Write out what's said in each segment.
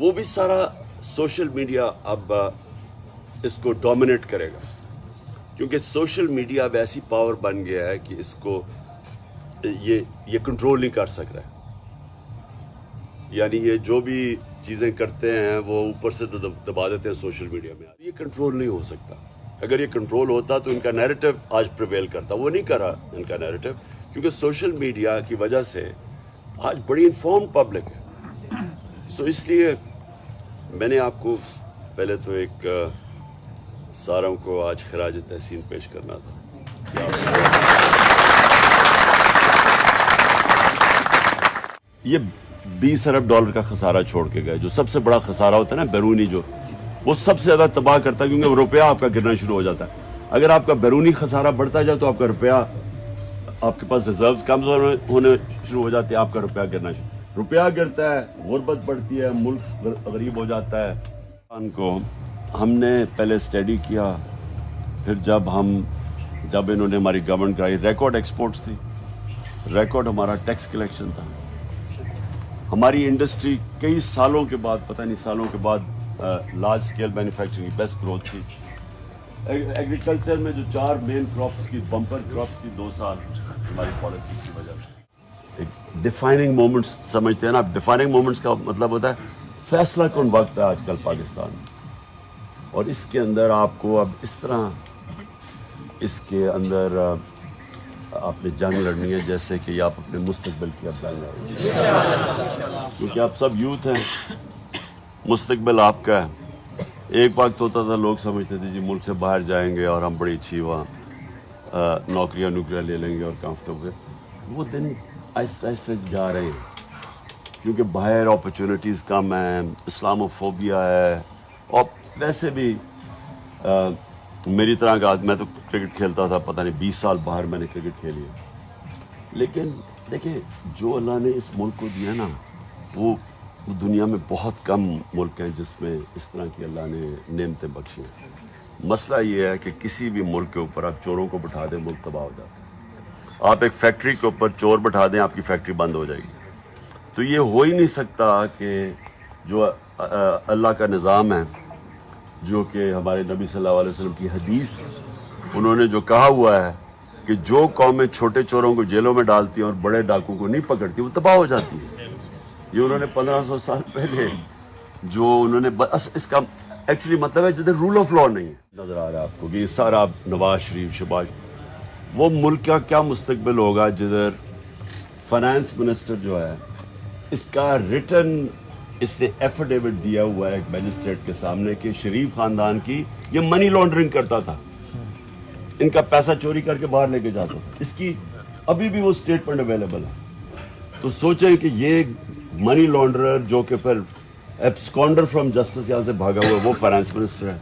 وہ بھی سارا سوشل میڈیا اب اس کو ڈومینیٹ کرے گا، کیونکہ سوشل میڈیا اب ایسی پاور بن گیا ہے کہ اس کو یہ کنٹرول نہیں کر سک رہا ہے. یعنی یہ جو بھی چیزیں کرتے ہیں وہ اوپر سے دبا دیتے ہیں سوشل میڈیا میں. یہ کنٹرول نہیں ہو سکتا. اگر یہ کنٹرول ہوتا تو ان کا نیریٹو آج پریویل کرتا. وہ نہیں کرا ان کا نیریٹو، کیونکہ سوشل میڈیا کی وجہ سے آج بڑی انفارم پبلک ہے. سو اس لیے میں نے آپ کو پہلے تو ایک ساروں کو آج خراج تحسین پیش کرنا تھا. یہ $20 ارب کا خسارہ چھوڑ کے گئے. جو سب سے بڑا خسارہ ہوتا ہے نا بیرونی، جو وہ سب سے زیادہ تباہ کرتا ہے، کیونکہ وہ روپیہ آپ کا گرنا شروع ہو جاتا ہے. اگر آپ کا بیرونی خسارہ بڑھتا جائے تو آپ کا روپیہ، آپ کے پاس ریزروز کم ہونے شروع ہو جاتے ہیں، آپ کا روپیہ گرنا شروع. روپیہ گرتا ہے، غربت بڑھتی ہے، ملک غریب ہو جاتا ہے. ان کو ہم نے پہلے اسٹڈی کیا، پھر جب انہوں نے ہماری گورنمنٹ کرائی، ریکارڈ ایکسپورٹس تھی، ریکارڈ ہمارا ٹیکس کلیکشن تھا. ہماری انڈسٹری کئی سالوں کے بعد، پتہ نہیں سالوں کے بعد، لارج اسکیل مینوفیکچرنگ کی بیسٹ گروتھ تھی. ایگریکلچر میں جو 4 مین کراپس کی بمپر کراپس تھی 2 سال ہماری پالیسیز کی وجہ سے. ایک ڈیفائننگ مومنٹس سمجھتے ہیں نا. ڈیفائننگ مومنٹس کا مطلب ہوتا ہے فیصلہ کن وقت ہے آج کل پاکستان میں، اور اس کے اندر آپ کو اب اس طرح اس کے اندر آپ نے جنگ لڑنی ہے جیسے کہ آپ اپنے مستقبل کی اب جنگ لڑ رہے ہیں، کیونکہ آپ سب یوتھ ہیں، مستقبل آپ کا ہے. ایک وقت ہوتا تھا لوگ سمجھتے تھے جی ملک سے باہر جائیں گے اور ہم بڑی اچھی وہاں نوکریاں لے لیں گے اور کمفرٹیبل. وہ دن آہستہ آہستہ جا رہے ہیں، کیونکہ باہر اپرچونیٹیز کم ہیں، اسلاموفوبیا ہے. اور ویسے بھی میری طرح کا میں تو کرکٹ کھیلتا تھا، پتہ نہیں 20 سال باہر میں نے کرکٹ کھیلی ہے. لیکن دیکھیں جو اللہ نے اس ملک کو دیا نا، وہ دنیا میں بہت کم ملک ہیں جس میں اس طرح کی اللہ نے نعمتیں بخشی ہیں. مسئلہ یہ ہے کہ کسی بھی ملک کے اوپر آپ چوروں کو بٹھا دیں ملک تباہ ہو جاتا ہے. آپ ایک فیکٹری کے اوپر چور بٹھا دیں، آپ کی فیکٹری بند ہو جائے گی. تو یہ ہو ہی نہیں سکتا کہ جو اللہ کا نظام ہے، جو کہ ہمارے نبی صلی اللہ علیہ وسلم کی حدیث، انہوں نے جو کہا ہوا ہے کہ جو قومیں چھوٹے چوروں کو جیلوں میں ڈالتی ہیں اور بڑے ڈاکوں کو نہیں پکڑتی وہ تباہ ہو جاتی ہیں. یہ انہوں نے 1500 سال پہلے جو انہوں نے اس کا ایکچولی مطلب ہے جدھر رول آف لا نہیں ہے. نظر آ رہا ہے آپ کو کہ یہ سارا نواز شریف شباز، وہ ملک کا کیا مستقبل ہوگا جدھر فائنانس منسٹر جو ہے اس کا ریٹن اس نے ایفیڈیوٹ دیا ہوا ہے ایک میجسٹریٹ کے سامنے کہ شریف خاندان کی یہ منی لانڈرنگ کرتا تھا، ان کا پیسہ چوری کر کے باہر لے کے جاتا تھا. اس کی ابھی بھی وہ اسٹیٹمنٹ اویلیبل ہے. تو سوچیں کہ یہ منی لانڈرر جو کہ پھر ایبسکانڈر فرام جسٹس یہاں سے بھاگا ہوا ہے، وہ فائنانس منسٹر ہے.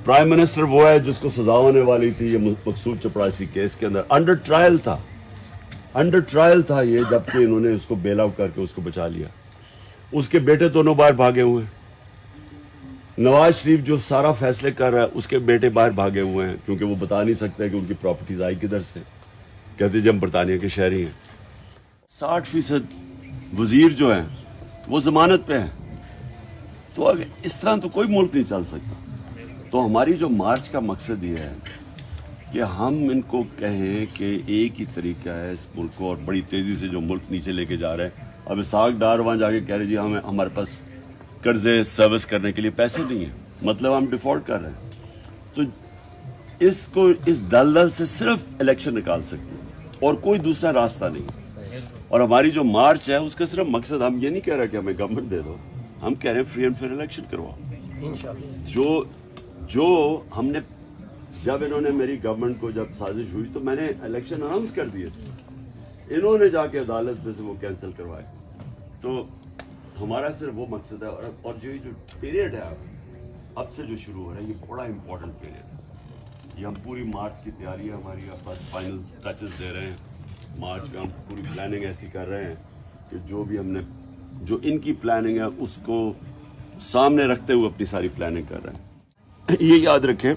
پرائم منسٹر وہ ہے جس کو سزا ہونے والی تھی یہ مقصود چپڑاسی کیس کے اندر. انڈر ٹرائل تھا یہ، جبکہ انہوں نے اس کو بیل آؤٹ کر کے اس کو بچا لیا. اس کے بیٹے دونوں باہر بھاگے ہوئے ہیں. نواز شریف جو سارا فیصلے کر رہا ہے اس کے بیٹے باہر بھاگے ہوئے ہیں، کیونکہ وہ بتا نہیں سکتے کہ ان کی پراپرٹیز آئی کدھر سے. کہتے جی ہم برطانیہ کے شہری ہیں. 60% وزیر جو ہیں وہ ضمانت پہ ہیں. تو اگر اس طرح تو کوئی ملک نہیں چل سکتا. تو ہماری جو مارچ کا مقصد یہ ہے کہ ہم ان کو کہیں کہ ایک ہی طریقہ ہے اس ملک کو، اور بڑی تیزی سے جو ملک نیچے لے کے جا رہے ہیں. اب اسحاق ڈار وہاں جا کے کہہ رہے جی ہمارے پاس قرضے سروس کرنے کے لیے پیسے نہیں ہیں، مطلب ہم ڈیفالٹ کر رہے ہیں. تو اس کو اس دلدل سے صرف الیکشن نکال سکتے ہیں اور کوئی دوسرا راستہ نہیں. اور ہماری جو مارچ ہے اس کا صرف مقصد، ہم یہ نہیں کہہ رہے کہ ہمیں گورنمنٹ دے دو، ہم کہہ رہے ہیں فری اینڈ فیئر الیکشن کرواؤ. جو ہم نے جب انہوں نے میری گورنمنٹ کو جب سازش ہوئی تو میں نے الیکشن اناؤنس کر دیے تھے، انہوں نے جا کے عدالت میں سے وہ کینسل کروائے. تو ہمارا صرف وہ مقصد ہے. اور جو پیریڈ ہے اب سے جو شروع ہو رہا ہے یہ بڑا امپورٹنٹ پیریڈ ہے. یہ ہم پوری مارچ کی تیاری ہے ہماری، اب بس فائنل ٹچز دے رہے ہیں. مارچ کا ہم پوری پلاننگ ایسی کر رہے ہیں کہ جو بھی ہم نے جو ان کی پلاننگ ہے اس کو سامنے رکھتے ہوئے اپنی ساری پلاننگ کر رہے ہیں. یہ یاد رکھیں